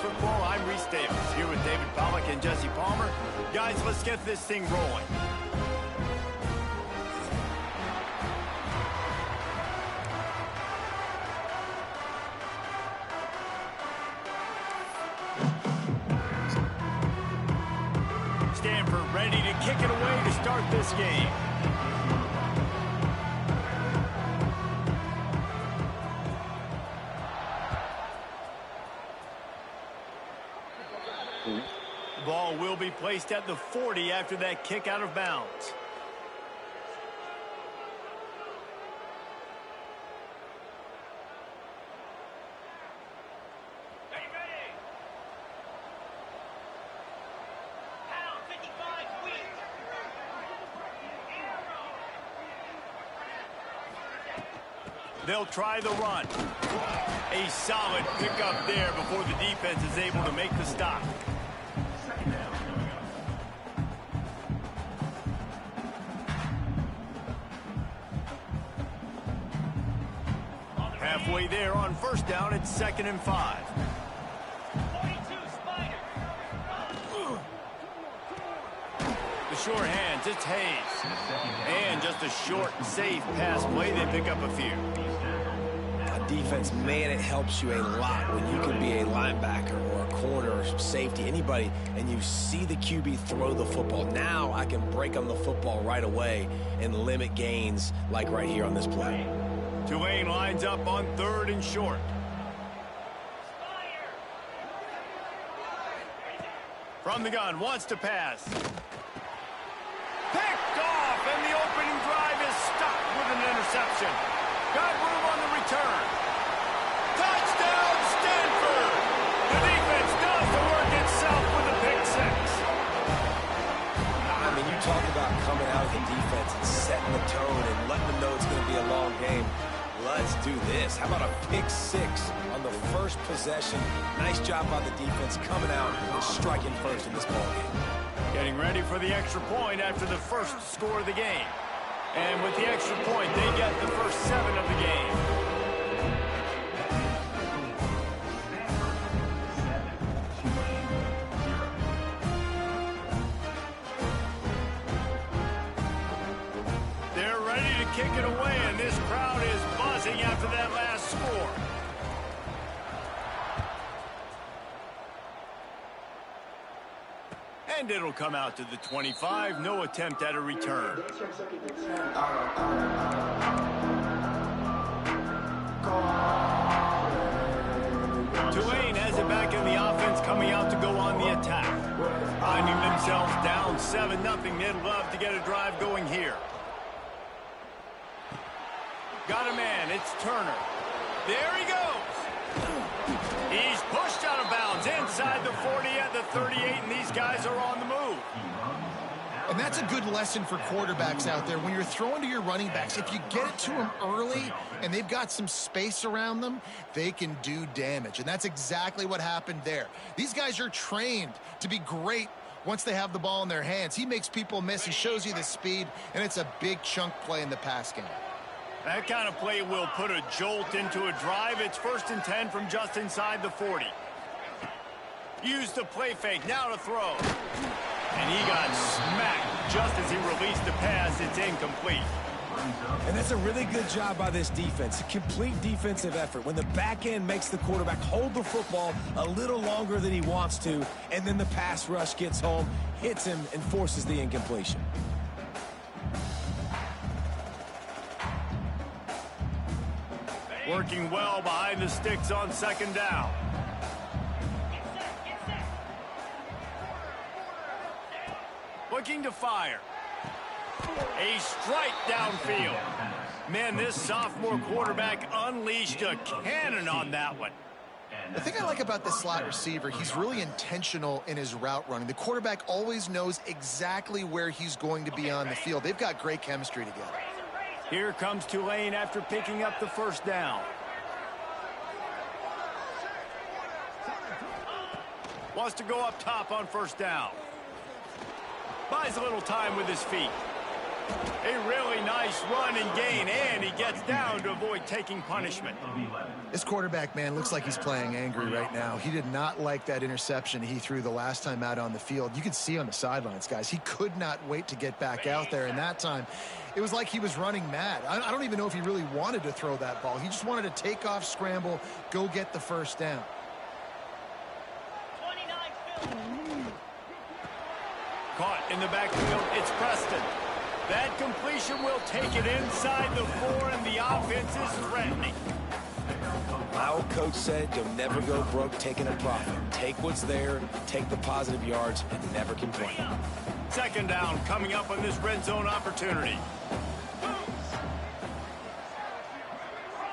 Football. I'm Reese Davis, here with David Pollack and Jesse Palmer. Guys, let's get this thing rolling. Stanford ready to kick it away to start this game. Ball will be placed at the 40 after that kick out of bounds. They'll try the run. A solid pickup there before the defense is able to make the stop. Halfway there on first down, it's 2nd and 5. The short hands, it's Hayes. And just a short, safe pass play, they pick up a few. Defense, man, it helps you a lot when you can be a linebacker or a corner or safety, anybody, and you see the QB throw the football. Now I can break on the football right away and limit gains like right here on this play. Tulane lines up on 3rd and short. From the gun, wants to pass. Picked off, and the opening drive is stopped with an interception. Got room on the return. Touchdown, Stanford! The defense does the work itself with a pick 6. I mean, you talk about coming out of the defense and setting the tone and letting them know it's going to be a long game. Let's do this. How about a pick 6 on the first possession? Nice job by the defense coming out and striking first in this ballgame. Getting ready for the extra point after the first score of the game. And with the extra point, they get the first 7 of the game. They're ready to kick it away, and this crowd is buzzing after that last score. And it'll come out to the 25. No attempt at a return. Tulane has it back in the offense, coming out to go on the attack. Finding themselves down 7-0. They'd love to get a drive going here. Got a man. It's Turner. There he goes. He's pushed out of bounds inside the 40 at the 38, and these guys are on the move. And that's a good lesson for quarterbacks out there. When you're throwing to your running backs, if you get it to them early and they've got some space around them, they can do damage. And that's exactly what happened there. These guys are trained to be great once they have the ball in their hands. He makes people miss. He shows you the speed, and it's a big chunk play in the pass game. That kind of play will put a jolt into a drive. It's 1st and 10 from just inside the 40. Use the play fake, now to throw. And he got smacked just as he released the pass. It's incomplete. And that's a really good job by this defense. A complete defensive effort. When the back end makes the quarterback hold the football a little longer than he wants to, and then the pass rush gets home, hits him, and forces the incompletion. Working well behind the sticks on 2nd down. Looking to fire. A strike downfield. Man, this sophomore quarterback unleashed a cannon on that one. The thing I like about the slot receiver, he's really intentional in his route running. The quarterback always knows exactly where he's going to be on the field. They've got great chemistry together. Here comes Tulane after picking up the 1st down. Wants to go up top on 1st down. Buys a little time with his feet. A really nice run and gain, and he gets down to avoid taking punishment. This quarterback, man, looks like he's playing angry right now. He did not like that interception he threw the last time out on the field. You could see on the sidelines, guys, he could not wait to get back out there, and that time it was like he was running mad. I don't even know if he really wanted to throw that ball. He just wanted to take off, scramble, go get the first down. Caught in the backfield, it's Preston. That completion will take it inside the 4, and the offense is threatening. My old coach said you'll never go broke taking a profit. Take what's there, take the positive yards, and never complain. Second down coming up on this red zone opportunity.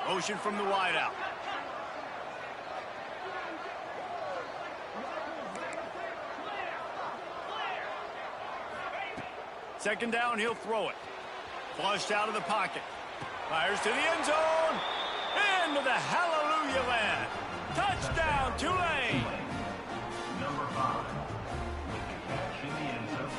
Motion from the wideout. Second down, he'll throw it. Flushed out of the pocket. Fires to the end zone. Into the hallelujah land. Touchdown, Tulane. Number 5. Catch in the end zone.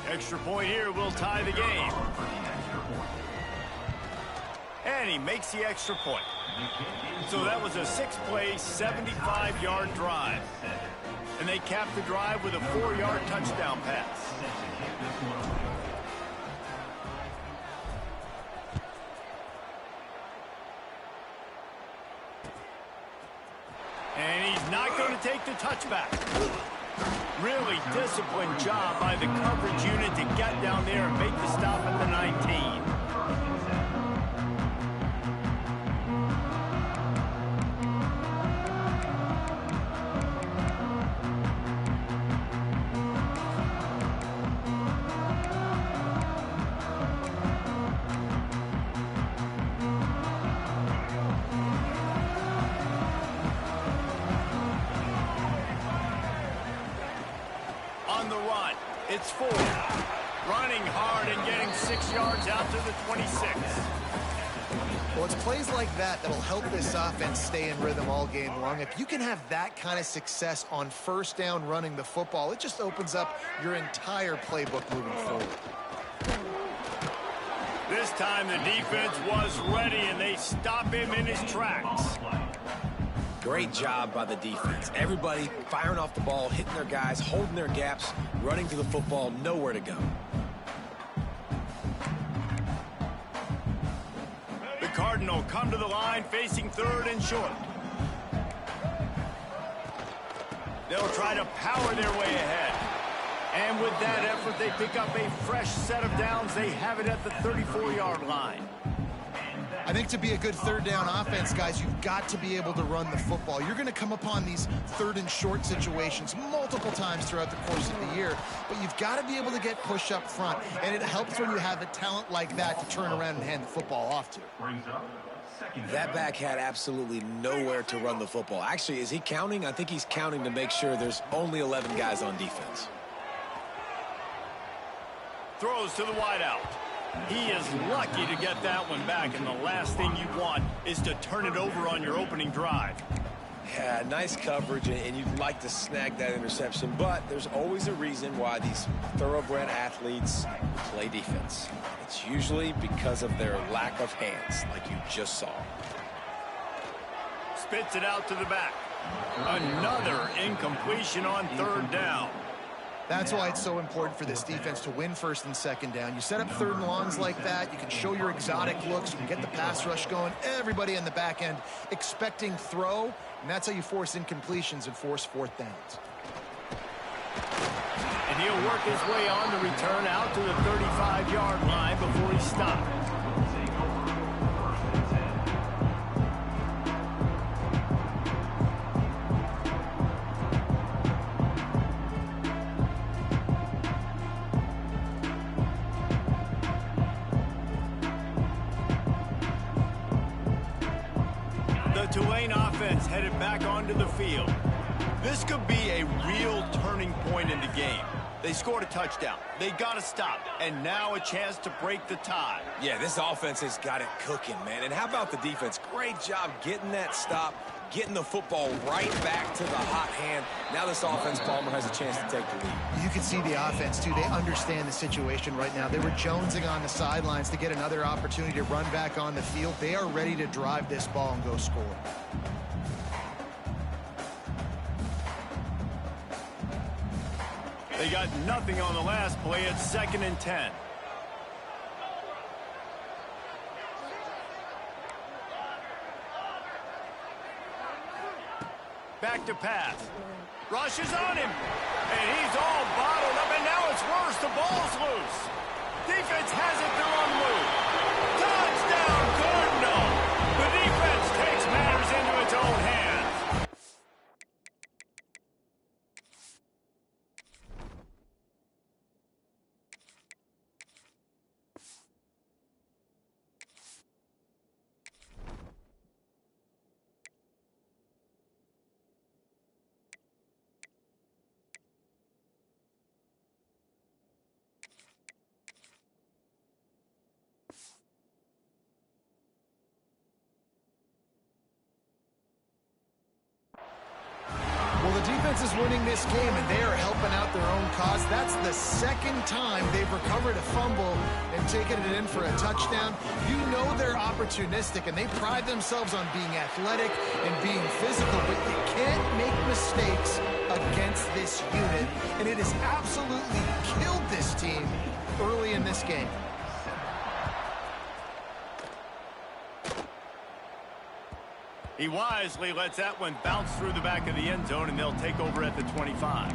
Extra point here will tie the game. And he makes the extra point. So that was a 6-play, 75-yard drive. And they capped the drive with a 4-yard touchdown pass. And he's not going to take the touchback. Really disciplined job by the coverage unit to get down there and make the stop at the 19. On the run, it's 4. Running hard and getting 6 yards out to the 26. Well, it's plays like that that'll help this offense stay in rhythm all game long. If you can have that kind of success on first down running the football, it just opens up your entire playbook moving forward. This time the defense was ready, and they stop him in his tracks. Great job by the defense. Everybody firing off the ball, hitting their guys, holding their gaps, running to the football, nowhere to go. The Cardinal come to the line facing 3rd and short. They'll try to power their way ahead. And with that effort, they pick up a fresh set of downs. They have it at the 34-yard line. I think to be a good third down offense, guys, you've got to be able to run the football. You're going to come upon these 3rd and short situations multiple times throughout the course of the year, but you've got to be able to get push up front, and it helps when you have a talent like that to turn around and hand the football off to. That back had absolutely nowhere to run the football. Actually, is he counting? I think he's counting to make sure there's only 11 guys on defense. Throws to the wideout. He is lucky to get that one back, and the last thing you want is to turn it over on your opening drive. Yeah, nice coverage, and you'd like to snag that interception, but there's always a reason why these thoroughbred athletes play defense. It's usually because of their lack of hands, like you just saw. Spits it out to the back. Another incompletion on 3rd down. That's why it's so important for this defense to win 1st and 2nd down. You set up 3rd and longs like that, you can show your exotic looks, you can get the pass rush going, everybody in the back end expecting throw, and that's how you force incompletions and force 4th downs. And he'll work his way on the return out to the 35-yard line before he stopped. The Tulane offense headed back onto the field. This could be a real turning point in the game. They scored a touchdown. They got to stop. And now a chance to break the tie. Yeah, this offense has got it cooking, man. And how about the defense? Great job getting that stop, getting the football right back to the hot hand. Now this offense, Palmer, has a chance to take the lead. You can see the offense, too. They understand the situation right now. They were jonesing on the sidelines to get another opportunity to run back on the field. They are ready to drive this ball and go score. They got nothing on the last play. It's 2nd and 10. Back to pass. Rushes on him. And he's all bottled up. And now it's worse. The ball's loose. Defense has it. They're on the move. Touchdown, Cardinal. The defense takes matters into its own hands. Well, the defense is winning this game, and they are helping out their own cause. That's the 2nd time they've recovered a fumble and taken it in for a touchdown. You know they're opportunistic, and they pride themselves on being athletic and being physical, but you can't make mistakes against this unit, and it has absolutely killed this team early in this game. He wisely lets that one bounce through the back of the end zone, and they'll take over at the 25.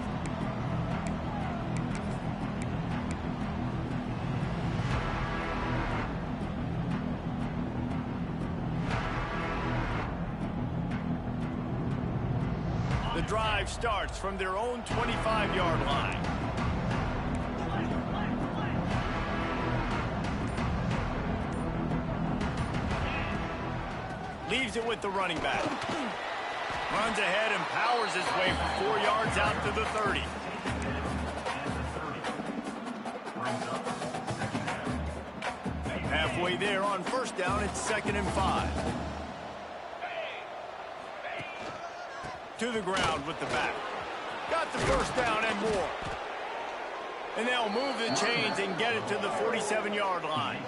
The drive starts from their own 25-yard line. Leaves it with the running back. Runs ahead and powers his way for 4 yards out to the 30. Halfway there on 1st down, it's 2nd and 5. To the ground with the back. Got the 1st down and more. And they'll move the chains and get it to the 47-yard line.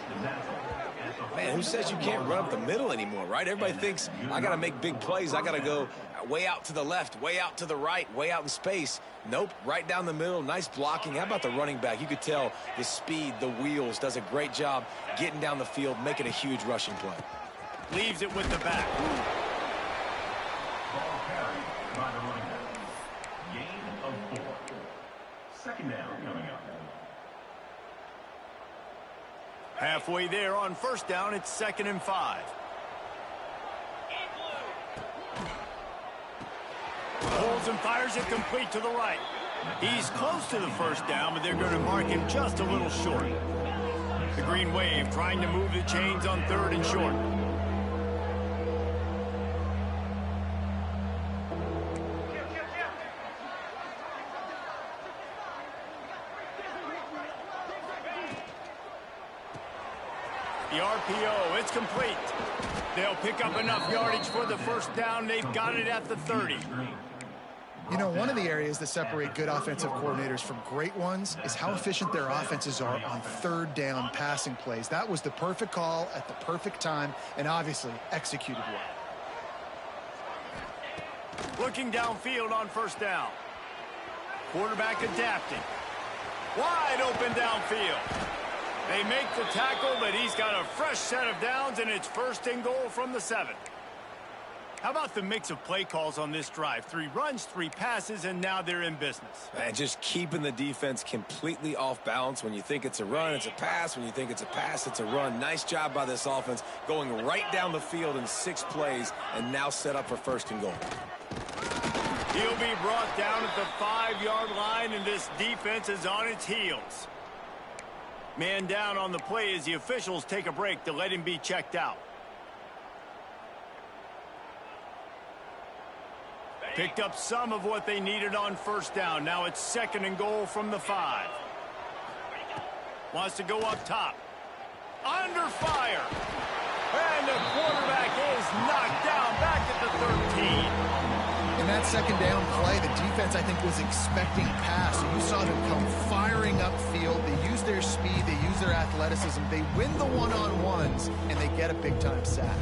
Man, who says you can't run up the middle anymore, right? Everybody thinks, I got to make big plays. I got to go way out to the left, way out to the right, way out in space. Nope, right down the middle, nice blocking. How about the running back? You could tell the speed, the wheels, does a great job getting down the field, making a huge rushing play. Leaves it with the back. Ball carried by the running back. Gain of 4. 2nd down coming up. Halfway there on 1st down, it's 2nd and 5. Holds and fires it complete to the right. He's close to the 1st down, but they're going to mark him just a little short. The Green Wave trying to move the chains on 3rd and short. The RPO, it's complete. They'll pick up enough yardage for the 1st down. They've got it at the 30. You know, one of the areas that separate good offensive coordinators from great ones is how efficient their offenses are on 3rd down passing plays. That was the perfect call at the perfect time and obviously executed well. Looking downfield on 1st down. Quarterback adapting. Wide open downfield. They make the tackle, but he's got a fresh set of downs, and it's 1st and goal from the 7. How about the mix of play calls on this drive? 3 runs, 3 passes, and now they're in business. And just keeping the defense completely off balance. When you think it's a run, it's a pass. When you think it's a pass, it's a run. Nice job by this offense, going right down the field in 6 plays, and now set up for 1st and goal. He'll be brought down at the 5-yard line, and this defense is on its heels. Man down on the play as the officials take a break to let him be checked out. Picked up some of what they needed on first down. Now it's 2nd and goal from the 5. Wants to go up top. Under fire. And the quarterback is knocked down back at the 13. In that 2nd down play, the defense, I think, was expecting pass. So you saw them come firing upfield. They use their speed. They use their athleticism. They win the one-on-ones, and they get a big-time sack.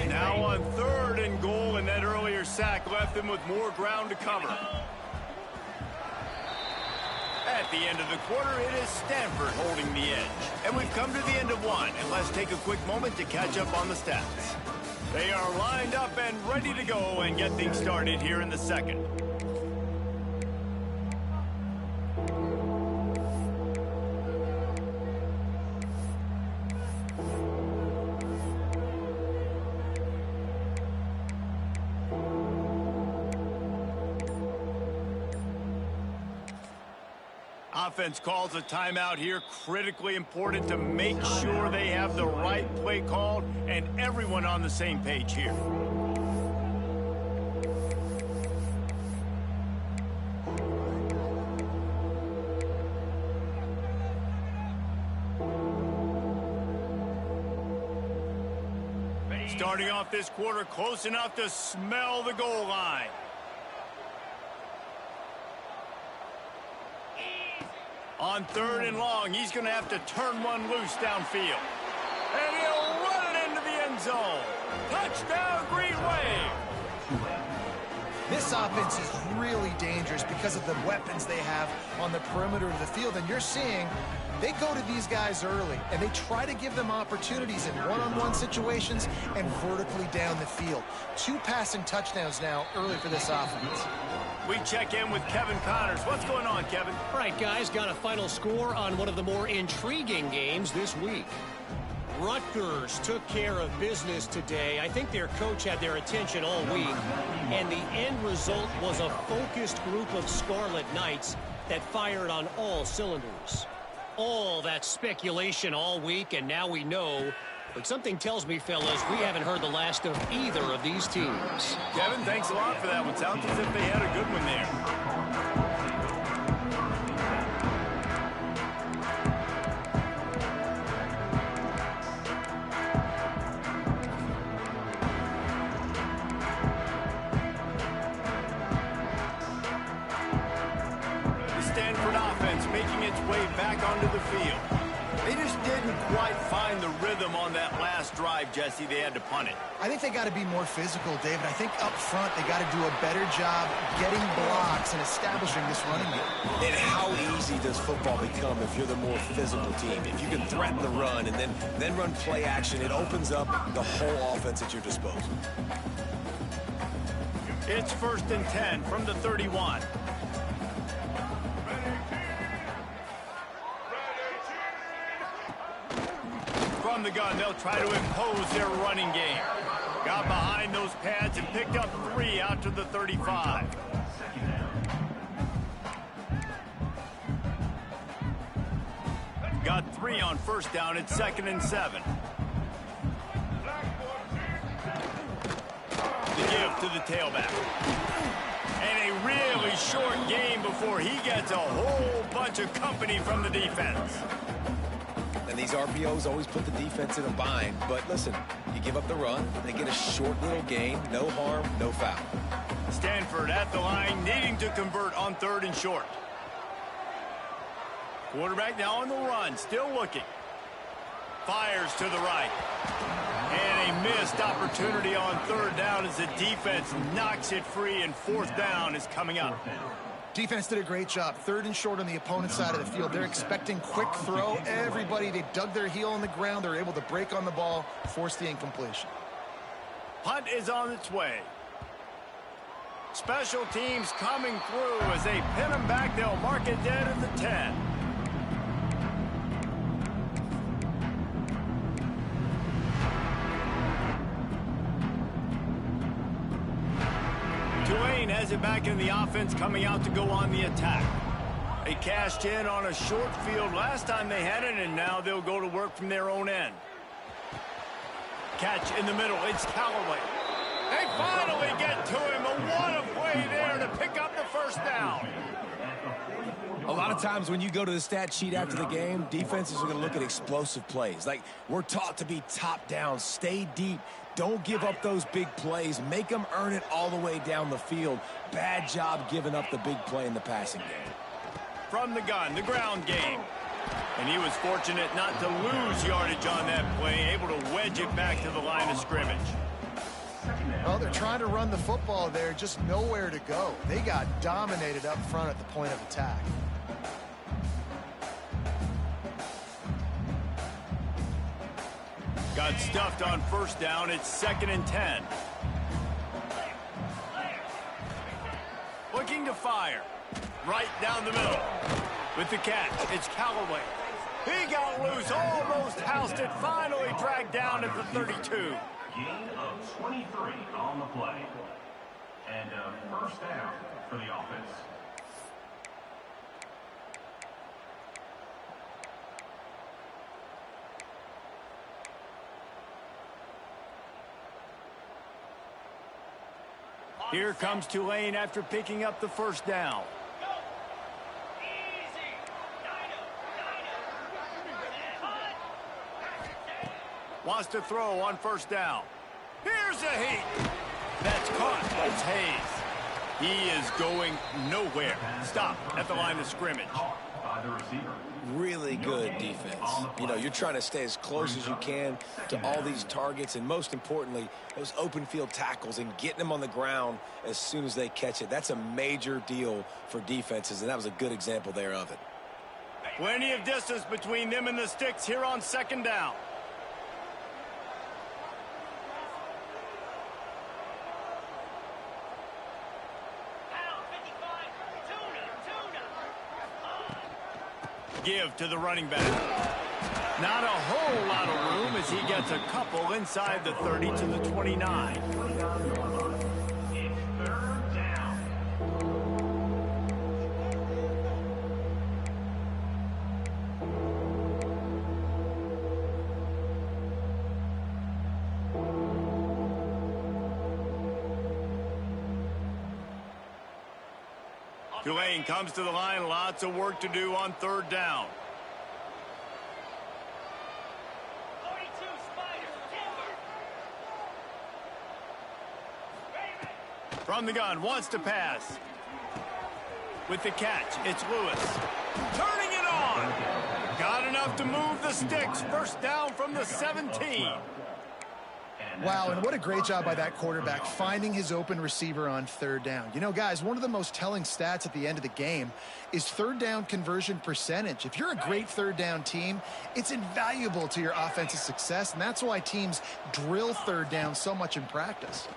Now on 3rd and goal, and that earlier sack left them with more ground to cover. At the end of the quarter, it is Stanford holding the edge. And we've come to the end of one, and let's take a quick moment to catch up on the stats. They are lined up and ready to go and get things started here in the 2nd. Offense calls a timeout here. Critically important to make sure they have the right play called and everyone on the same page here. Starting off this quarter close enough to smell the goal line. On 3rd and long, he's going to have to turn one loose downfield. And he'll run it into the end zone. Touchdown, Green Wave. This offense is really dangerous because of the weapons they have on the perimeter of the field. And you're seeing they go to these guys early, and they try to give them opportunities in one-on-one situations and vertically down the field. 2 passing touchdowns now early for this offense. We check in with Kevin Connors. What's going on, Kevin? All right, guys, got a final score on one of the more intriguing games this week. Rutgers took care of business today. I think their coach had their attention all week, and the end result was a focused group of Scarlet Knights that fired on all cylinders. All that speculation all week, and now we know. But something tells me, fellas, we haven't heard the last of either of these teams. Kevin, thanks a lot for that one. Sounds as if they had a good one there. Stanford offense making its way back onto the field. They just didn't quite find the rhythm on that last drive, Jesse. They had to punt it. I think they got to be more physical, David. I think up front they got to do a better job getting blocks and establishing this running game. And how easy does football become if you're the more physical team? If you can threaten the run and then run play action, it opens up the whole offense at your disposal. It's 1st and 10 from the 31. From the gun, they'll try to impose their running game. Got behind those pads and picked up 3 out to the 35. Got 3 on first down. It's 2nd and 7. The give to the tailback. And a really short game before he gets a whole bunch of company from the defense. And these RPOs always put the defense in a bind. But listen, you give up the run, they get a short little gain, no harm, no foul. Stanford at the line, needing to convert on 3rd and short. Quarterback now on the run, still looking. Fires to the right. And a missed opportunity on 3rd down as the defense knocks it free, and 4th down is coming up. Defense did a great job. 3rd and short on the opponent's side of the field. They're expecting quick throw. Everybody, they dug their heel on the ground. They're able to break on the ball, force the incompletion. Punt is on its way. Special teams coming through as they pin them back. They'll mark it dead at the 10. Tulane has it back in the offense, coming out to go on the attack. They cashed in on a short field last time they had it, and now they'll go to work from their own end. Catch in the middle. It's Callaway. They finally get to him. What a play there to pick up the first down. A lot of times when you go to the stat sheet after the game, defenses are going to look at explosive plays. Like, we're taught to be top down, stay deep, don't give up those big plays, make them earn it all the way down the field. Bad job giving up the big play in the passing game. From the gun, the ground game. And he was fortunate not to lose yardage on that play, able to wedge it back to the line of scrimmage. Well, they're trying to run the football there, just nowhere to go. They got dominated up front at the point of attack. Got stuffed on first down. It's 2nd and 10. Looking to fire. Right down the middle. With the catch, it's Callaway. He got loose, almost housed it, finally dragged down at the 32. Gain of 23 on the play. And a first down for the offense. Here comes Tulane after picking up the first down. Wants to throw on first down. Here's a heat. That's caught. It's Hayes. He is going nowhere. Stop at the line of scrimmage. By the receiver. Really good defense. You know, you're trying to stay as close as you can to all these targets, and most importantly, those open field tackles and getting them on the ground as soon as they catch it. That's a major deal for defenses, and that was a good example there of it. Plenty of distance between them and the sticks here on 2nd down. Give to the running back. Not a whole lot of room as he gets a couple inside the 30 to the 29. It's 3rd down. Tulane comes to the line. Lots of work to do on 3rd down. From the gun, wants to pass. With the catch, it's Lewis. Turning it on. Got enough to move the sticks. First down from the 17. Wow, and what a great job by that quarterback finding his open receiver on 3rd down. You know, guys, one of the most telling stats at the end of the game is 3rd down conversion percentage. If you're a great 3rd down team, it's invaluable to your offensive success, and that's why teams drill 3rd down so much in practice.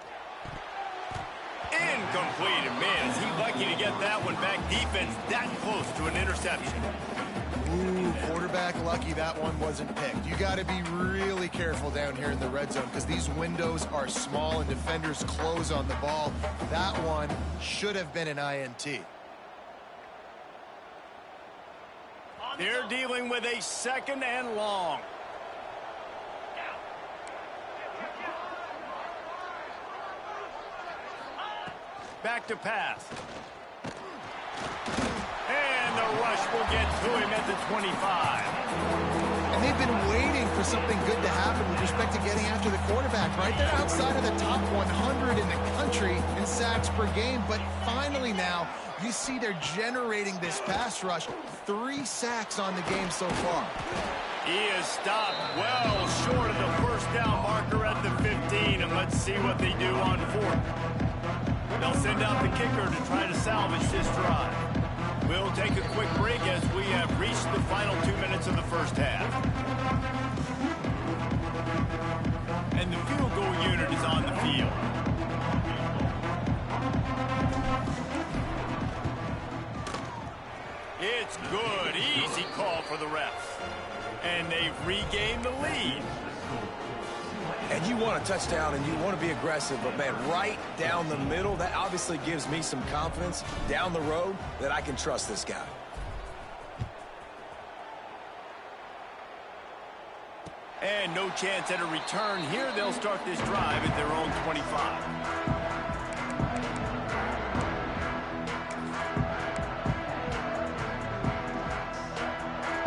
Incomplete, and man, is he lucky to get that one back. Defense that close to an interception. Ooh, quarterback lucky that one wasn't picked. You got to be really careful down here in the red zone because these windows are small and defenders close on the ball. That one should have been an INT. They're dealing with a 2nd and long. Back to pass. And the rush will get to him at the 25. And they've been waiting for something good to happen with respect to getting after the quarterback, right? They're outside of the top 100 in the country in sacks per game, but finally now you see they're generating this pass rush. 3 sacks on the game so far. He is stopped well short of the first down marker at the 15, and let's see what they do on 4th. They'll send out the kicker to try to salvage this drive. We'll take a quick break as we have reached the final 2 minutes of the first half. And the field goal unit is on the field. It's good. Easy call for the refs. And they've regained the lead. And you want a touchdown and you want to be aggressive, but man, right down the middle, that obviously gives me some confidence down the road that I can trust this guy. And no chance at a return here. They'll start this drive at their own 25.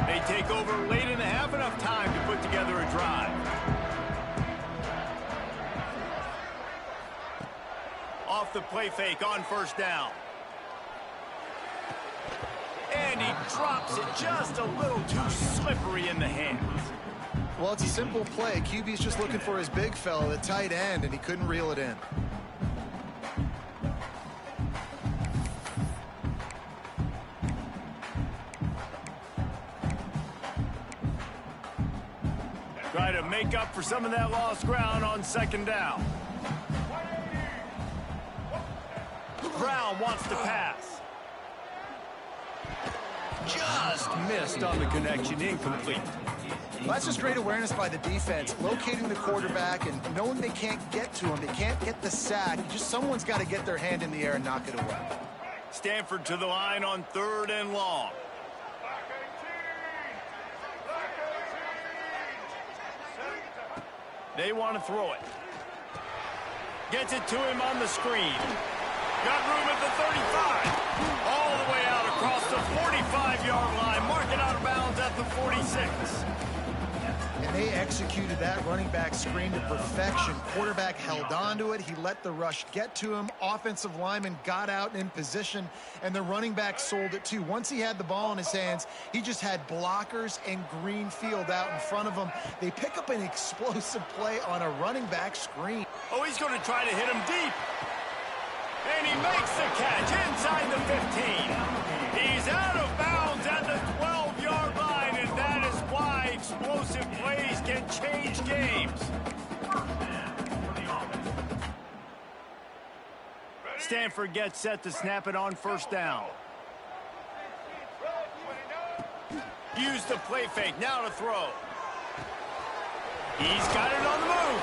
They take over late in the half, enough time to put together a drive. Off the play fake on first down. And he drops it just a little too slippery in the hands. Well, it's a simple play. QB's just looking for his big fella, the tight end, and he couldn't reel it in. Try to make up for some of that lost ground on second down. Brown wants to pass. Just missed on the connection, incomplete. Well, that's just great awareness by the defense, locating the quarterback and knowing they can't get to him. They can't get the sack. Someone's got to get their hand in the air and knock it away. Stanford to the line on 3rd and long. They want to throw it. Gets it to him on the screen. Got room at the 35. All the way out across the 45-yard line. Marking out of bounds at the 46. And they executed that running back screen to perfection. Quarterback held on to it. He let the rush get to him. Offensive lineman got out in position, and the running back sold it too. Once he had the ball in his hands, he just had blockers and green field out in front of him. They pick up an explosive play on a running back screen. Oh, he's going to try to hit him deep. And he makes the catch inside the 15. He's out of bounds at the 12-yard line, and that is why explosive plays can change games. Stanford gets set to snap it on first down. Use the play fake, now to throw. He's got it on the move.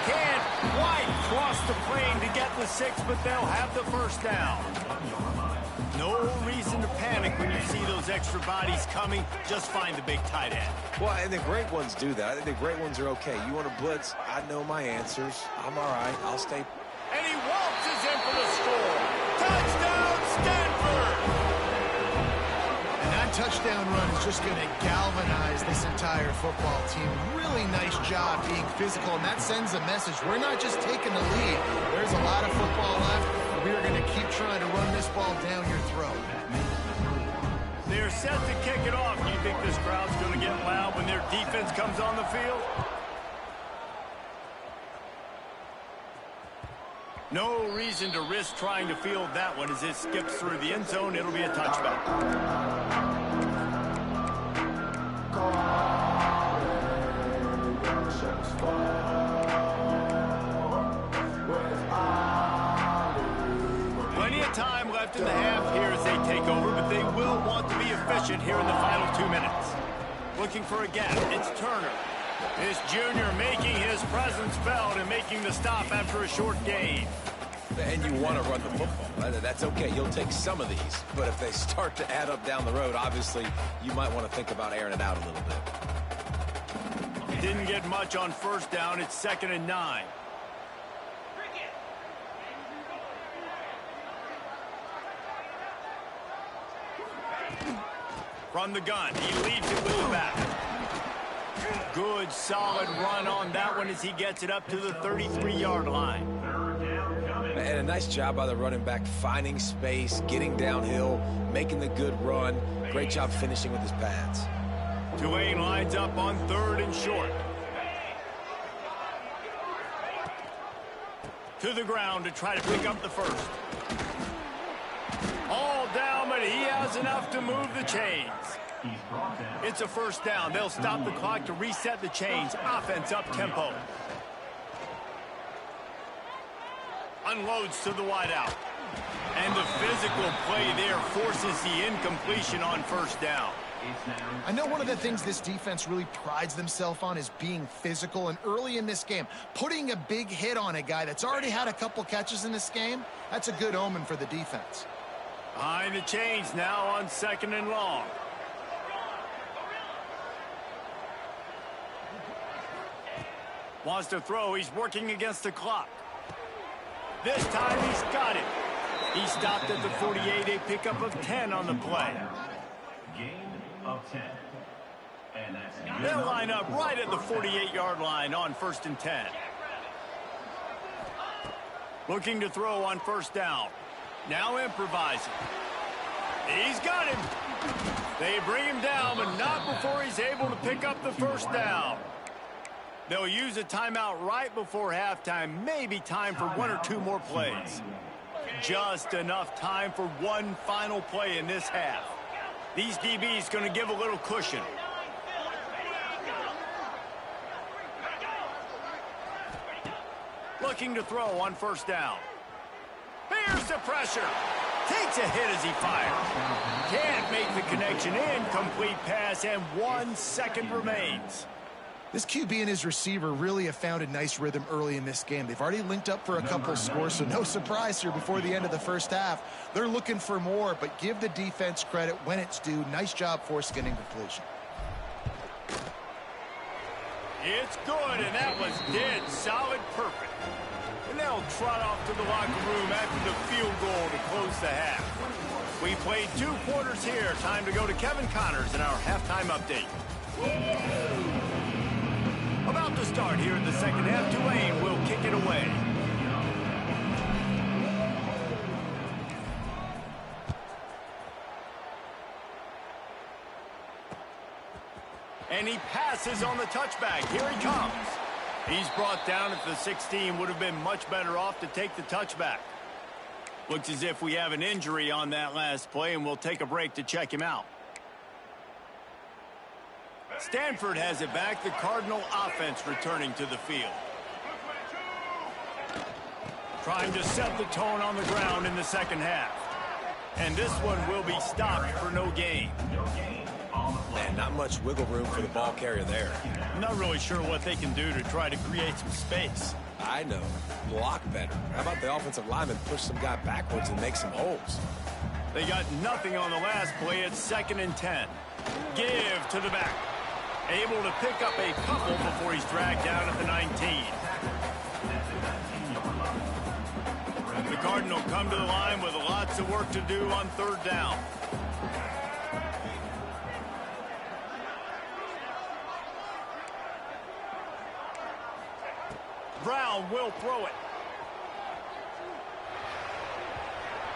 Can't quite cross the plane to get the 6, but they'll have the first down. No reason to panic when you see those extra bodies coming. Just find the big tight end. Well, and the great ones do that. I think the great ones are okay. You want to blitz? I know my answers. I'm all right. I'll stay. And he waltzes in for the score. Touchdown, Stanford! And that touchdown run is just going to galvanize this entire football team. Really nice job being physical, and that sends a message. We're not just taking the lead. There's a lot of football left. We are going to keep trying to run this ball down your throat. They're set to kick it off. Do you think this crowd's going to get loud when their defense comes on the field? No reason to risk trying to field that one as it skips through the end zone. It'll be a touchback. Plenty of time left in the half here as they take over, but they will want to be efficient here in the final 2 minutes. Looking for a gap. It's Turner. This junior making his presence felt and making the stop after a short gain. And you want to run the football. That's okay. You'll take some of these. But if they start to add up down the road, obviously, you might want to think about airing it out a little bit. Didn't get much on first down. It's 2nd and 9. From the gun, he leads it with the back. Good, solid run on that one as he gets it up to the 33-yard line. And a nice job by the running back, finding space, getting downhill, making the good run. Great job finishing with his pads. Tulane lines up on 3rd and short. To the ground to try to pick up the first. All down, but he has enough to move the chains. It's a first down. They'll stop the clock to reset the chains. Offense up tempo. Unloads to the wideout. And the physical play there forces the incompletion on first down. I know one of the things this defense really prides themselves on is being physical, and early in this game, putting a big hit on a guy that's already had a couple catches in this game, that's a good omen for the defense. Behind the chains now on 2nd and long. Wants to throw. He's working against the clock. This time he's got it. He stopped at the 48, a pickup of 10 on the play. Gain of 10. And that's They'll line up right at the 48-yard line on 1st and 10. Looking to throw on 1st down. Now improvising. He's got him. They bring him down, but not before he's able to pick up the 1st down. They'll use a timeout right before halftime. Maybe time for 1 or 2 more plays. Just enough time for one final play in this half. These DBs going to give a little cushion. Looking to throw on 1st down. Bears the pressure. Takes a hit as he fires. Can't make the connection. Incomplete pass, and 1 second remains. This QB and his receiver really have found a nice rhythm early in this game. They've already linked up for a couple scores, so no surprise here before the end of the 1st half. They're looking for more, but give the defense credit when it's due. Nice job forcing an incompletion. It's good, and that was dead solid perfect. And they'll trot off to the locker room after the field goal to close the half. We played 2 quarters here. Time to go to Kevin Connors in our halftime update. About to start here in the 2nd half. Tulane will kick it away. And he passes on the touchback. Here he comes. He's brought down at the 16. Would have been much better off to take the touchback. Looks as if we have an injury on that last play, and we'll take a break to check him out. Stanford has it back. The Cardinal offense returning to the field. Trying to set the tone on the ground in the 2nd half. And this one will be stopped for no gain. Man, not much wiggle room for the ball carrier there. I'm not really sure what they can do to try to create some space. I know. Block better. How about the offensive lineman push some guy backwards and make some holes? They got nothing on the last play. It's 2nd and 10. Give to the back. Able to pick up a couple before he's dragged down at the 19. The Cardinal come to the line with lots of work to do on 3rd down. Brown will throw it.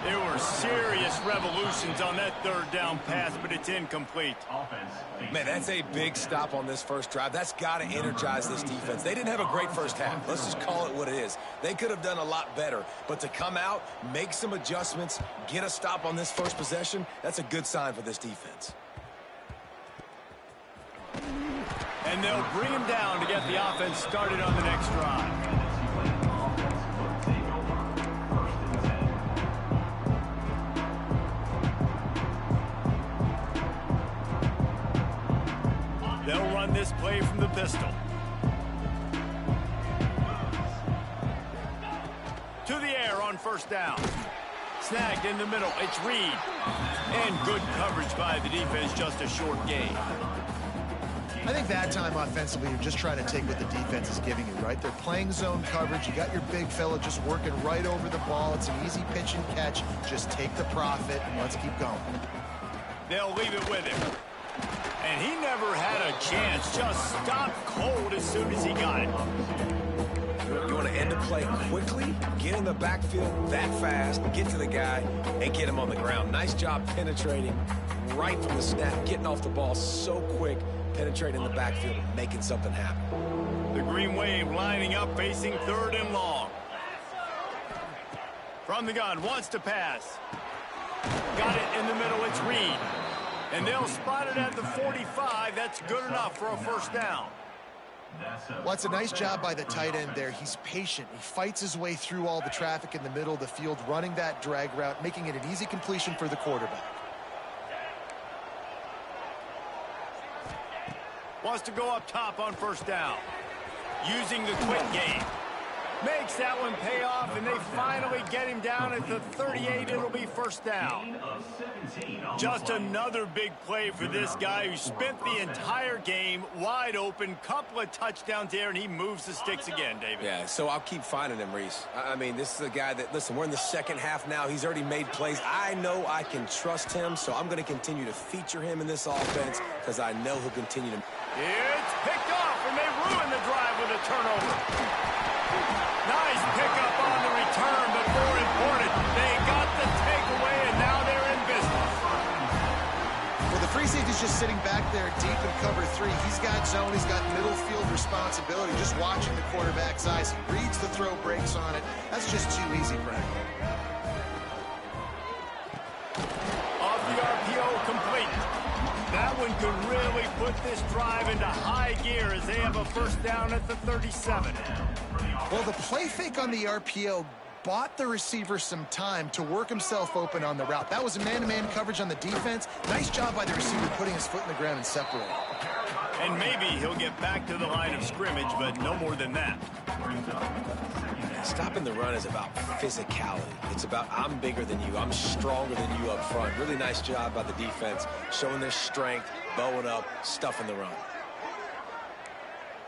There were serious revolutions on that 3rd down pass, but it's incomplete. Man, that's a big stop on this 1st drive. That's got to energize this defense. They didn't have a great 1st half. Let's just call it what it is. They could have done a lot better. But to come out, make some adjustments, get a stop on this 1st possession, that's a good sign for this defense. And they'll bring him down to get the offense started on the next drive. They'll run this play from the pistol. To the air on 1st down. Snagged in the middle. It's Reed. And good coverage by the defense, just a short gain. I think that time offensively, you're just trying to take what the defense is giving you, right? They're playing zone coverage. You got your big fella just working right over the ball. It's an easy pitch and catch. Just take the profit and let's keep going. They'll leave it with him. And he never had a chance. Just stopped cold as soon as he got it. You want to end the play quickly, get in the backfield that fast, get to the guy, and get him on the ground. Nice job penetrating right from the snap, getting off the ball so quick, penetrating the backfield and making something happen. The Green Wave lining up, facing 3rd and long. From the gun, wants to pass. Got it in the middle, it's Reed. And they'll spot it at the 45. That's good enough for a 1st down. Well, it's a nice job by the tight end there. He's patient. He fights his way through all the traffic in the middle of the field, running that drag route, making it an easy completion for the quarterback. Wants to go up top on 1st down. Using the quick game. Makes that one pay off, and they finally get him down at the 38. It'll be first down. Just another big play for this guy who spent the entire game wide open. Couple of touchdowns there, and he moves the sticks again, David. Yeah, so I'll keep finding him, Reese. I mean, this is a guy that, listen, we're in the second half now. He's already made plays. I know I can trust him, so I'm going to continue to feature him in this offense because I know he'll continue to. It's picked off, and they ruin the drive with a turnover. Nice pickup on the return, but more important, they got the takeaway, and now they're in business. Well, the free safety's just sitting back there deep in cover 3. He's got zone. He's got middle field responsibility. Just watching the quarterback's eyes. He reads the throw, breaks on it. That's just too easy for him. Off the RPO, complete. That one could really put this drive into high gear as they have a first down at the 37. Well, the play fake on the RPO bought the receiver some time to work himself open on the route. That was a man-to-man coverage on the defense. Nice job by the receiver putting his foot in the ground and separating. And maybe he'll get back to the line of scrimmage, but no more than that. Stopping the run is about physicality. It's about I'm bigger than you. I'm stronger than you up front. Really nice job by the defense, showing their strength, bowing up, stuffing the run.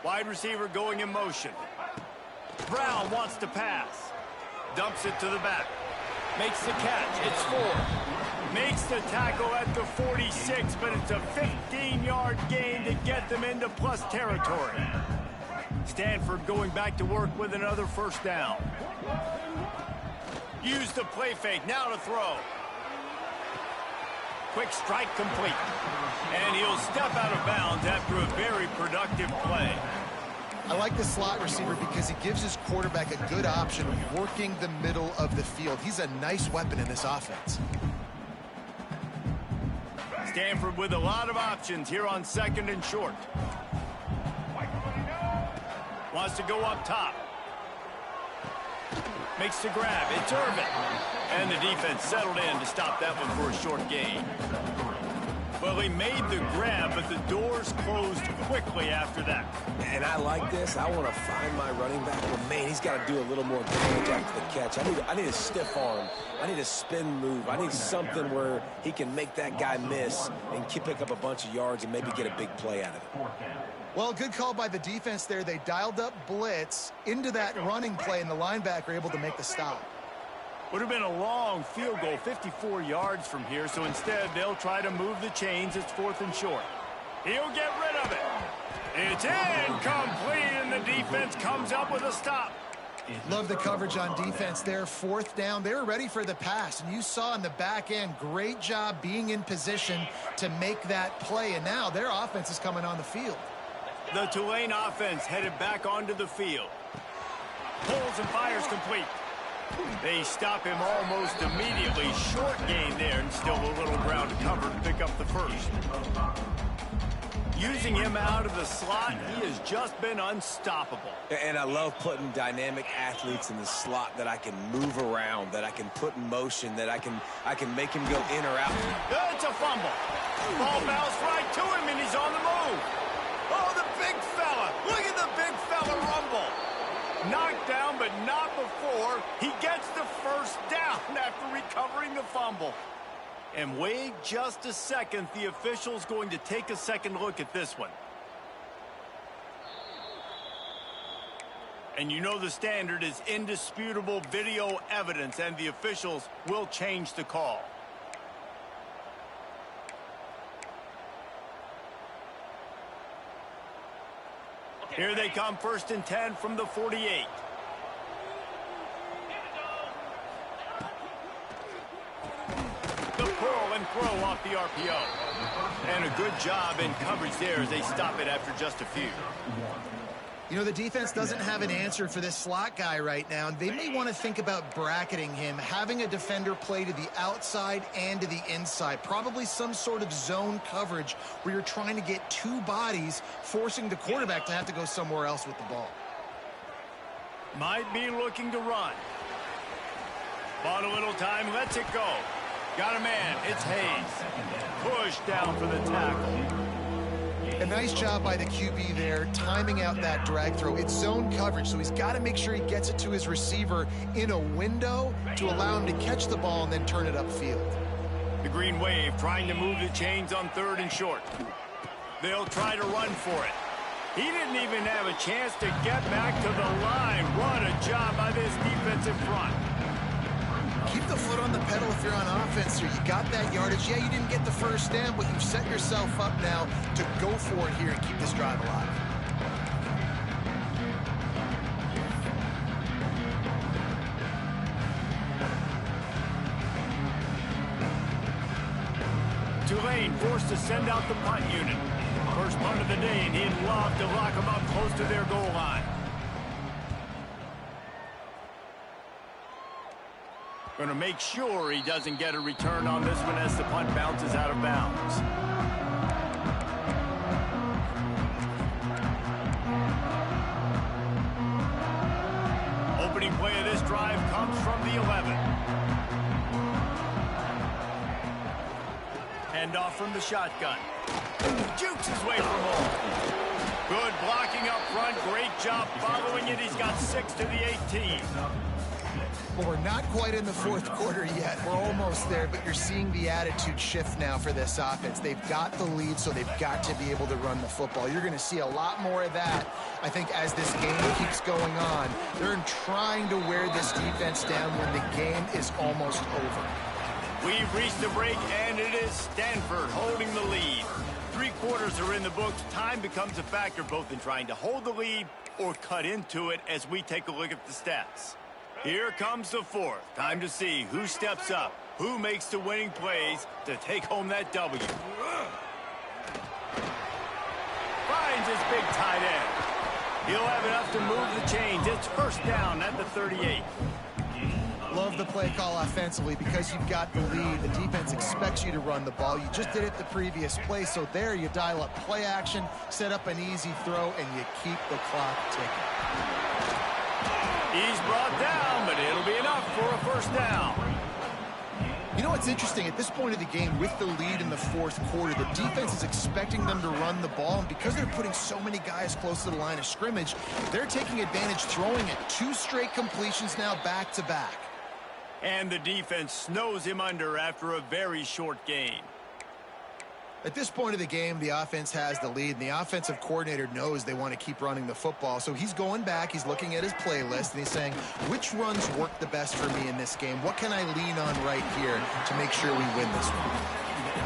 Wide receiver going in motion. Brown wants to pass. Dumps it to the back. Makes the catch. It's 4. Makes the tackle at the 46, but it's a 15-yard gain to get them into plus territory. Stanford going back to work with another first down. Use the play fake. Now to throw. Quick strike complete. And he'll step out of bounds after a very productive play. I like the slot receiver because he gives his quarterback a good option of working the middle of the field. He's a nice weapon in this offense. Stanford with a lot of options here on 2nd and short. Wants to go up top. Makes the grab. It's Irvin. And the defense settled in to stop that one for a short gain. Well, he made the grab, but the doors closed quickly after that. And I like this. I want to find my running back. But, man, he's got to do a little more damage after the catch. I need a stiff arm. I need a spin move. I need something where he can make that guy miss and pick up a bunch of yards and maybe get a big play out of it. Well, good call by the defense there. They dialed up blitz into that running play, and the linebacker able to make the stop. Would have been a long field goal, 54 yards from here, so instead they'll try to move the chains. It's 4th and short. He'll get rid of it. It's incomplete, and the defense comes up with a stop. Love the coverage on defense there. 4th down. They were ready for the pass, and you saw in the back end, great job being in position to make that play, and now their offense is coming on the field. The Tulane offense headed back onto the field. Pulls and fires complete. They stop him almost immediately. Short gain there, and still a little ground to cover to pick up the first. Using him out of the slot, he has just been unstoppable. And I love putting dynamic athletes in the slot that I can move around, that I can put in motion, that I can make him go in or out. It's a fumble. Ball bounced right to him, and he's on the move. Oh, the big fella. Look at the big fella rumble. Knocked down, but not before. He gets the first down after recovering the fumble. And wait just a second. The official's going to take a second look at this one. And you know the standard is indisputable video evidence, and the officials will change the call. Here they come, 1st and 10 from the 48. The pull and throw off the RPO. And a good job in coverage there as they stop it after just a few. You know, the defense doesn't have an answer for this slot guy right now, and they may want to think about bracketing him, having a defender play to the outside and to the inside. Probably some sort of zone coverage where you're trying to get 2 bodies, forcing the quarterback to have to go somewhere else with the ball. Might be looking to run. Bought a little time, lets it go. Got a man, it's Hayes. Push down for the tackle. A nice job by the QB there, timing out that drag throw. It's zone coverage, so he's got to make sure he gets it to his receiver in a window to allow him to catch the ball and then turn it upfield. The Green Wave trying to move the chains on 3rd and short. They'll try to run for it. He didn't even have a chance to get back to the line. What a job by this defensive front. Keep the foot on the pedal if you're on offense here. You got that yardage. Yeah, you didn't get the first down, but you've set yourself up now to go for it here and keep this drive alive. Tulane forced to send out the punt unit. First punt of the day, and he'd love to lock them up close to their goal line. Going to make sure he doesn't get a return on this one as the punt bounces out of bounds. Opening play of this drive comes from the 11. Handoff from the shotgun. Jukes his way from home. Good blocking up front. Great job following it. He's got 6 to the 18. Well, we're not quite in the 4th quarter yet. We're almost there, but you're seeing the attitude shift now for this offense. They've got the lead, so they've got to be able to run the football. You're going to see a lot more of that, I think, as this game keeps going on. They're trying to wear this defense down when the game is almost over. We've reached the break, and it is Stanford holding the lead. 3 quarters are in the books. Time becomes a factor both in trying to hold the lead or cut into it as we take a look at the stats. Here comes the 4th. Time to see who steps up, who makes the winning plays to take home that W. Finds his big tight end. He'll have enough to move the chains. It's first down at the 38. Love the play call offensively because you've got the lead. The defense expects you to run the ball. You just did it the previous play, so there you dial up play action, set up an easy throw, and you keep the clock ticking. He's brought down, but it'll be enough for a first down. You know what's interesting? At this point of the game, with the lead in the 4th quarter, the defense is expecting them to run the ball, and because they're putting so many guys close to the line of scrimmage, they're taking advantage, throwing it 2 straight completions now back-to-back. And the defense snows him under after a very short game. At this point of the game, the offense has the lead, and the offensive coordinator knows they want to keep running the football. So he's going back, he's looking at his playlist, and he's saying, which runs work the best for me in this game? What can I lean on right here to make sure we win this one?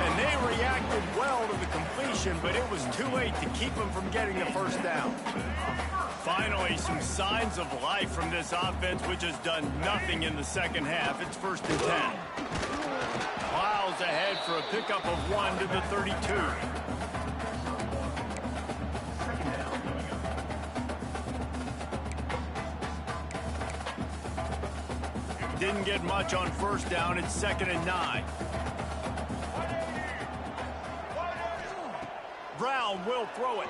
And they reacted well to the completion, but it was too late to keep them from getting the first down. Finally, some signs of life from this offense, which has done nothing in the second half. It's 1st and 10. Miles ahead for a pickup of 1 to the 32. Didn't get much on first down. It's 2nd and 9. Brown will throw it.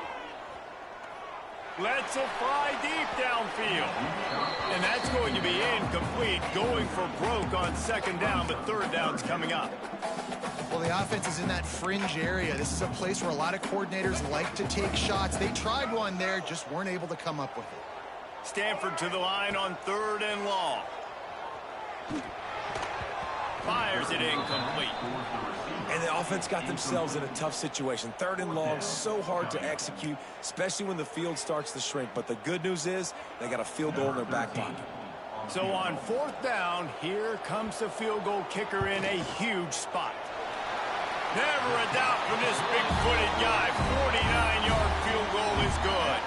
Lets it fly deep downfield. And that's going to be incomplete. Going for broke on 2nd down, but 3rd down's coming up. Well, the offense is in that fringe area. This is a place where a lot of coordinators like to take shots. They tried one there, just weren't able to come up with it. Stanford to the line on 3rd and long. Fires it incomplete. And the offense got themselves in a tough situation. 3rd and long, so hard to execute, especially when the field starts to shrink. But the good news is they got a field goal in their back pocket. So on 4th down, here comes the field goal kicker in a huge spot. Never a doubt for this big-footed guy. 49-yard field goal is good.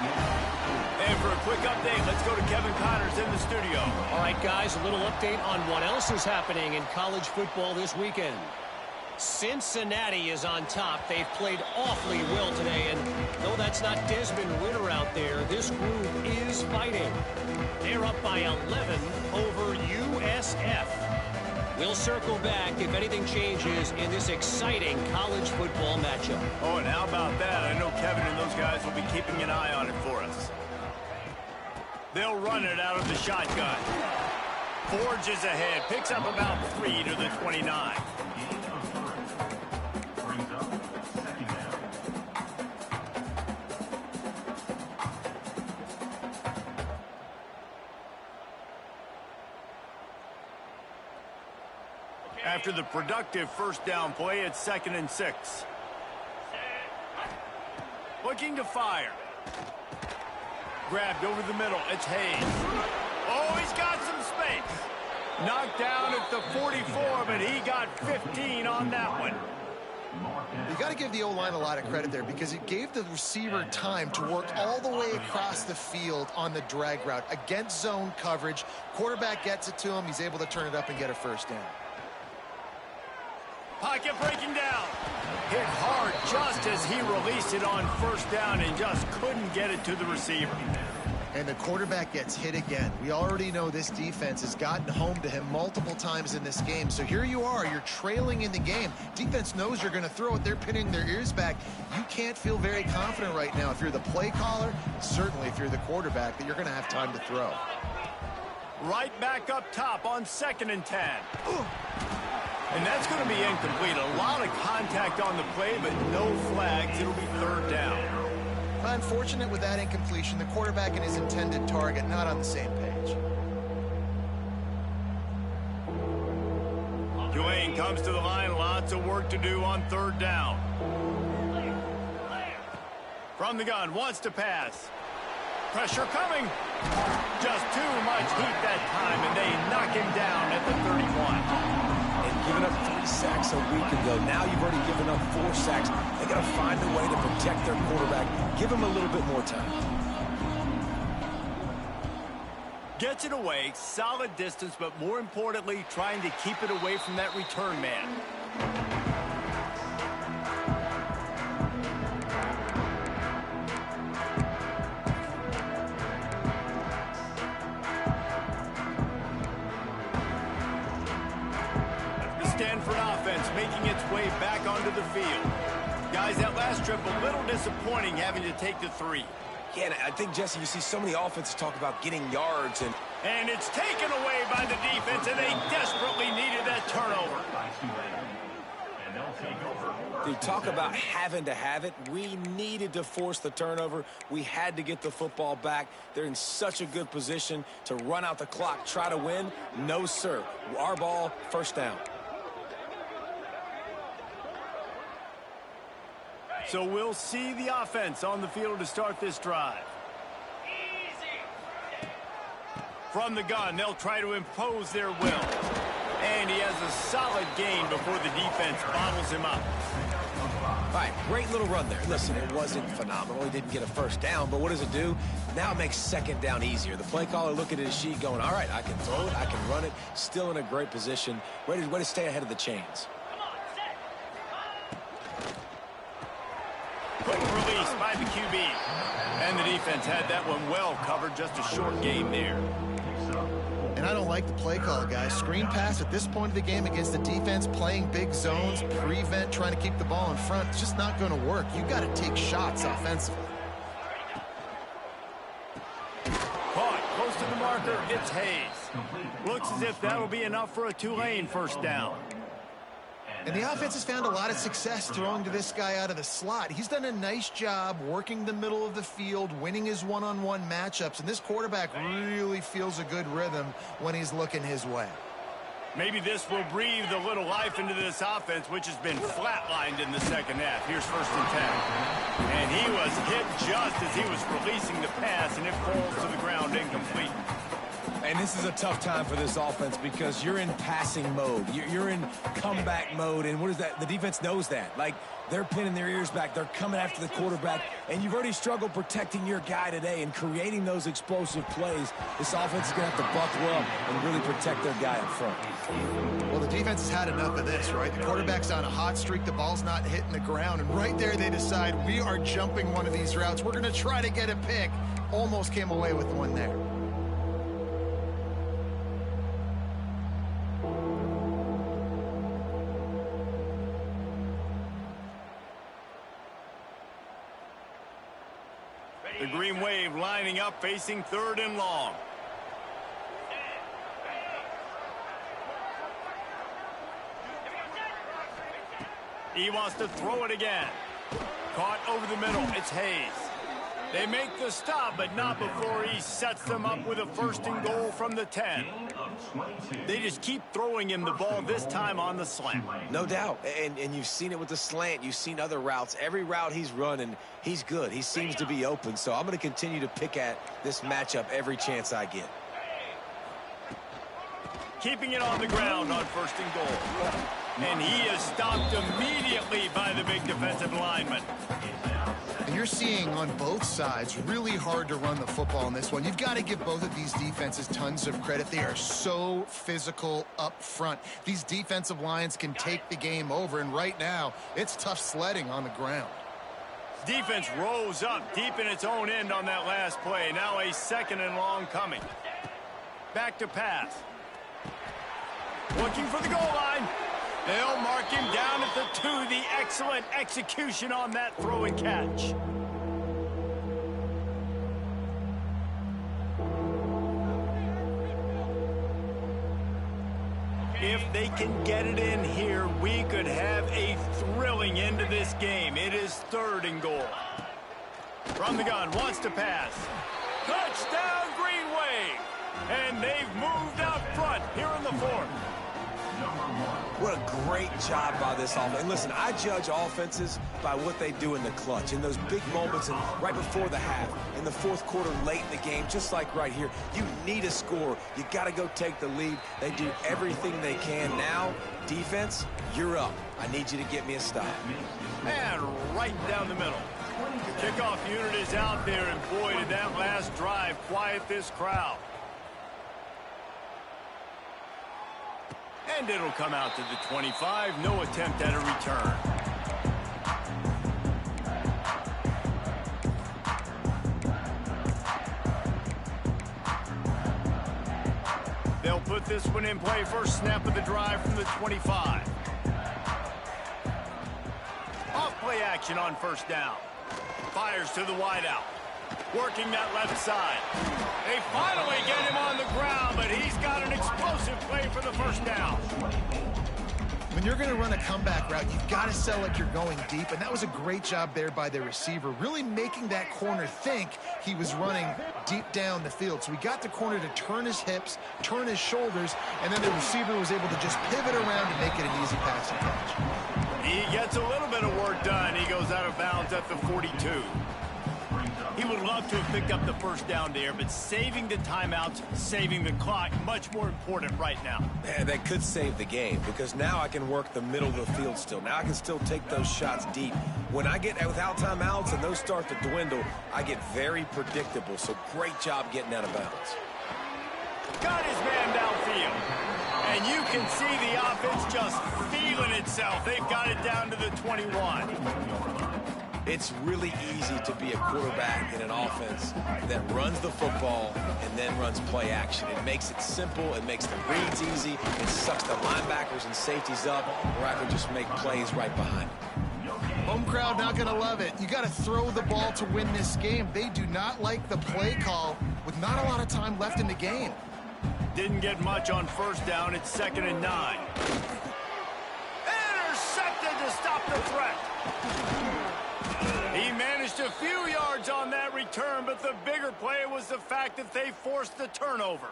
And for a quick update, let's go to Kevin Connors in the studio. All right, guys, a little update on what else is happening in college football this weekend. Cincinnati is on top. They've played awfully well today, and though that's not Desmond Ritter out there, this group is fighting. They're up by 11 over USF. We'll circle back if anything changes in this exciting college football matchup. Oh, and how about that? I know Kevin and those guys will be keeping an eye on it for us. They'll run it out of the shotgun. Forges ahead, picks up about 3 to the 29. After the productive first down play, it's 2nd and 6. Looking to fire. Grabbed over the middle. It's Hayes. Oh, he's got some space. Knocked down at the 44, but he got 15 on that one. You got to give the O-line a lot of credit there because it gave the receiver time to work all the way across the field on the drag route against zone coverage. Quarterback gets it to him. He's able to turn it up and get a first down. Pocket breaking down. Hit hard just as he released it on first down and just couldn't get it to the receiver. And the quarterback gets hit again. We already know this defense has gotten home to him multiple times in this game. So here you are, you're trailing in the game. Defense knows you're going to throw it. They're pinning their ears back. You can't feel very confident right now if you're the play caller, certainly if you're the quarterback, that you're going to have time to throw. Right back up top on 2nd and 10. And that's going to be incomplete. A lot of contact on the play, but no flags. It'll be 3rd down. Unfortunate with that incompletion, the quarterback and his intended target not on the same page. Tulane comes to the line. Lots of work to do on 3rd down. From the gun, wants to pass. Pressure coming. Just too much heat that time, and they knock him down at the 31. Giving up 3 sacks a week ago. Now you've already given up 4 sacks. They got to find a way to protect their quarterback. Give him a little bit more time. Gets it away, solid distance, but more importantly, trying to keep it away from that return man. Stanford offense making its way back onto the field. Guys, that last trip a little disappointing having to take the 3. Yeah, and I think, Jesse, you see so many offenses talk about getting yards. And it's taken away by the defense, and they desperately needed that turnover. They talk about having to have it. We needed to force the turnover. We had to get the football back. They're in such a good position to run out the clock, try to win. No, sir. Our ball, 1st down. So we'll see the offense on the field to start this drive. From the gun, they'll try to impose their will. And he has a solid gain before the defense bottles him up. All right, great little run there. Listen, it wasn't phenomenal. He didn't get a 1st down, but what does it do? Now it makes 2nd down easier. The play caller looking at his sheet going, all right, I can throw it, I can run it. Still in a great position. Ready to stay ahead of the chains. Quick release by the QB. And the defense had that one well covered. Just a short game there. And I don't like the play call, guys. Screen pass at this point of the game against the defense, playing big zones, prevent, trying to keep the ball in front. It's just not going to work. You got to take shots offensively. Caught close to the marker. It's Hayes. Looks as if that'll be enough for a Tulane 1st down. And the offense has found a lot of success throwing to this guy out of the slot. He's done a nice job working the middle of the field, winning his one-on-one matchups, and this quarterback really feels a good rhythm when he's looking his way. Maybe this will breathe a little life into this offense, which has been flatlined in the 2nd half. Here's 1st and 10. And he was hit just as he was releasing the pass, and it falls to the ground incomplete. And this is a tough time for this offense because you're in passing mode. You're in comeback mode. And what is that? The defense knows that. Like, they're pinning their ears back. They're coming after the quarterback. And you've already struggled protecting your guy today and creating those explosive plays. This offense is going to have to buckle up and really protect their guy up front. Well, the defense has had enough of this, right? The quarterback's on a hot streak. The ball's not hitting the ground. And right there, they decide, we are jumping one of these routes. We're going to try to get a pick. Almost came away with one there. The green wave lining up, facing 3rd and long. He wants to throw it again. Caught over the middle. It's Hayes. They make the stop, but not before he sets them up with a 1st and goal from the 10. They just keep throwing him the ball, this time on the slant. No doubt, and you've seen it with the slant. You've seen other routes. Every route he's running, he's good. He seems to be open, so I'm going to continue to pick at this matchup every chance I get. Keeping it on the ground on 1st and goal. And he is stopped immediately by the big defensive lineman. And you're seeing on both sides really hard to run the football in this one. You've got to give both of these defenses tons of credit. They are so physical up front. These defensive lines can take the game over, and right now it's tough sledding on the ground. Defense rose up deep in its own end on that last play. Now a 2nd and long coming. Back to pass. Looking for the goal line. They'll mark him down at the 2. The excellent execution on that throw and catch. If they can get it in here, we could have a thrilling end to this game. It is 3rd and goal. From the gun, wants to pass. Touchdown, Green Wave. And they've moved out front here in the 4th. What a great job by this offense. And listen, I judge offenses by what they do in the clutch, in those big moments and right before the half, in the 4th quarter, late in the game, just like right here. You need a score. You got to go take the lead. They do everything they can. Now, defense, you're up. I need you to get me a stop. And right down the middle. The kickoff unit is out there, and boy, did that last drive quiet this crowd. And it'll come out to the 25. No attempt at a return. They'll put this one in play. First snap of the drive from the 25. Off play action on 1st down. Fires to the wideout. Working that left side. They finally get him on the ground, but he's got an explosive play for the 1st down. When you're going to run a comeback route, you've got to sell like you're going deep, and that was a great job there by the receiver, really making that corner think he was running deep down the field. So he got the corner to turn his hips, turn his shoulders, and then the receiver was able to just pivot around and make it an easy passing catch. He gets a little bit of work done. He goes out of bounds at the 42. He would love to have picked up the 1st down there, but saving the timeouts, saving the clock, much more important right now. Man, that could save the game, because now I can work the middle of the field still. Now I can still take those shots deep. When I get without timeouts and those start to dwindle, I get very predictable. So great job getting out of bounds. Got his man downfield. And you can see the offense just feeling itself. They've got it down to the 21. It's really easy to be a quarterback in an offense that runs the football and then runs play action. It makes it simple. It makes the reads easy. It sucks the linebackers and safeties up, where I can just make plays right behind them. Home crowd not going to love it. You got to throw the ball to win this game. They do not like the play call with not a lot of time left in the game. Didn't get much on 1st down. It's 2nd and 9. Intercepted to stop the threat. He managed a few yards on that return, but the bigger play was the fact that they forced the turnover.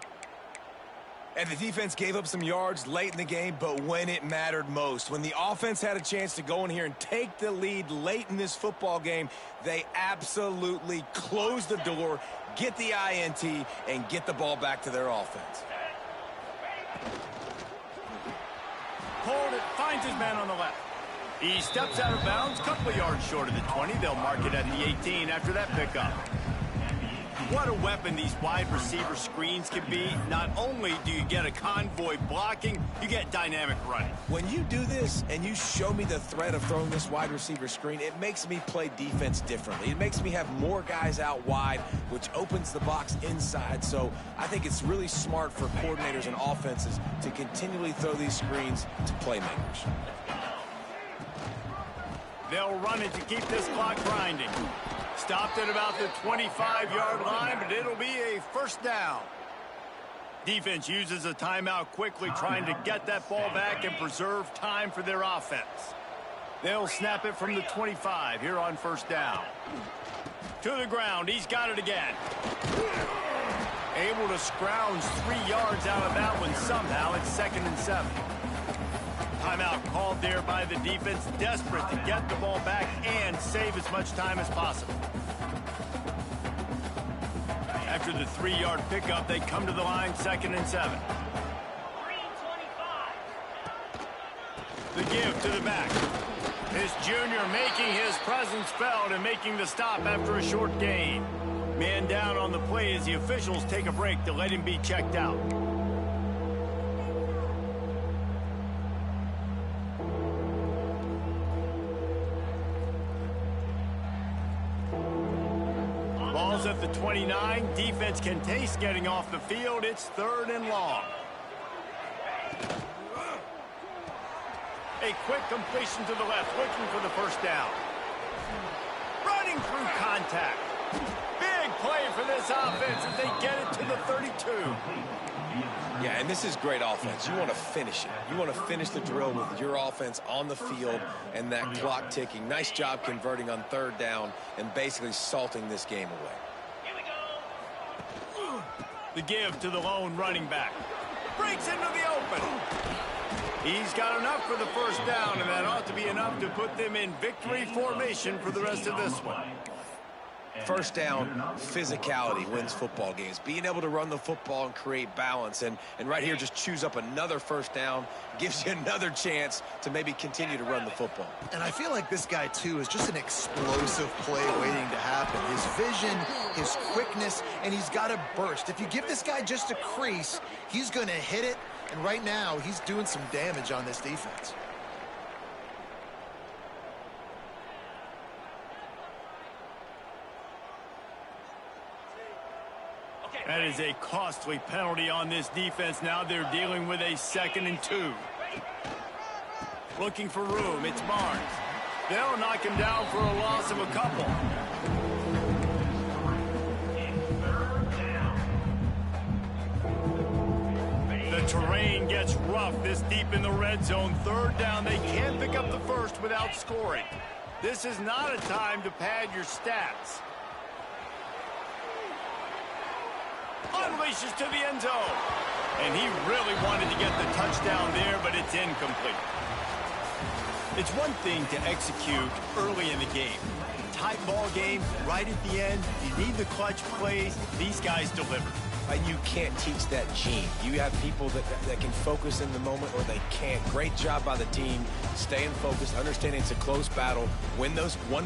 And the defense gave up some yards late in the game, but when it mattered most, when the offense had a chance to go in here and take the lead late in this football game, they absolutely closed the door, get the INT, and get the ball back to their offense. Hold it, finds his man on the left. He steps out of bounds, couple of yards short of the 20. They'll mark it at the 18 after that pickup. What a weapon these wide receiver screens can be. Not only do you get a convoy blocking, you get dynamic running. When you do this and you show me the threat of throwing this wide receiver screen, it makes me play defense differently. It makes me have more guys out wide, which opens the box inside. So I think it's really smart for coordinators and offenses to continually throw these screens to playmakers. They'll run it to keep this clock grinding. Stopped at about the 25-yard line, but it'll be a 1st down. Defense uses a timeout quickly, trying to get that ball back and preserve time for their offense. They'll snap it from the 25 here on 1st down. To the ground. He's got it again. Able to scrounge 3 yards out of that one somehow. It's 2nd and 7. Timeout called there by the defense. Desperate to get the ball back and save as much time as possible. After the 3-yard pickup, they come to the line, 2nd and 7. The give to the back. This junior making his presence felt and making the stop after a short gain. Man down on the play as the officials take a break to let him be checked out. Ball's at the 29. Defense can taste getting off the field. It's 3rd and long. A quick completion to the left, looking for the first down. Running through contact. Big play for this offense as they get it to the 32. Yeah, and this is great offense. You want to finish it. You want to finish the drill with your offense on the field and that clock ticking. Nice job converting on 3rd down and basically salting this game away. Here we go. The give to the lone running back. Breaks into the open. He's got enough for the first down, and that ought to be enough to put them in victory formation for the rest of this one. First down, physicality wins football games. Being able to run the football and create balance. And right here, just choose up another first down, gives you another chance to maybe continue to run the football. And I feel like this guy, too, is just an explosive play waiting to happen. His vision, his quickness, and he's got a burst. If you give this guy just a crease, he's going to hit it. And right now, he's doing some damage on this defense. That is a costly penalty on this defense. Now they're dealing with a 2nd and 2. Looking for room. It's Barnes. They'll knock him down for a loss of a couple. The terrain gets rough this deep in the red zone. 3rd down. They can't pick up the first without scoring. This is not a time to pad your stats. Unleashes to the end zone. And he really wanted to get the touchdown there, but it's incomplete. It's one thing to execute early in the game. Tight ball game, right at the end. You need the clutch plays. These guys deliver. And you can't teach that gene. You have people that can focus in the moment or they can't. Great job by the team, staying focused, understanding it's a close battle. Win those one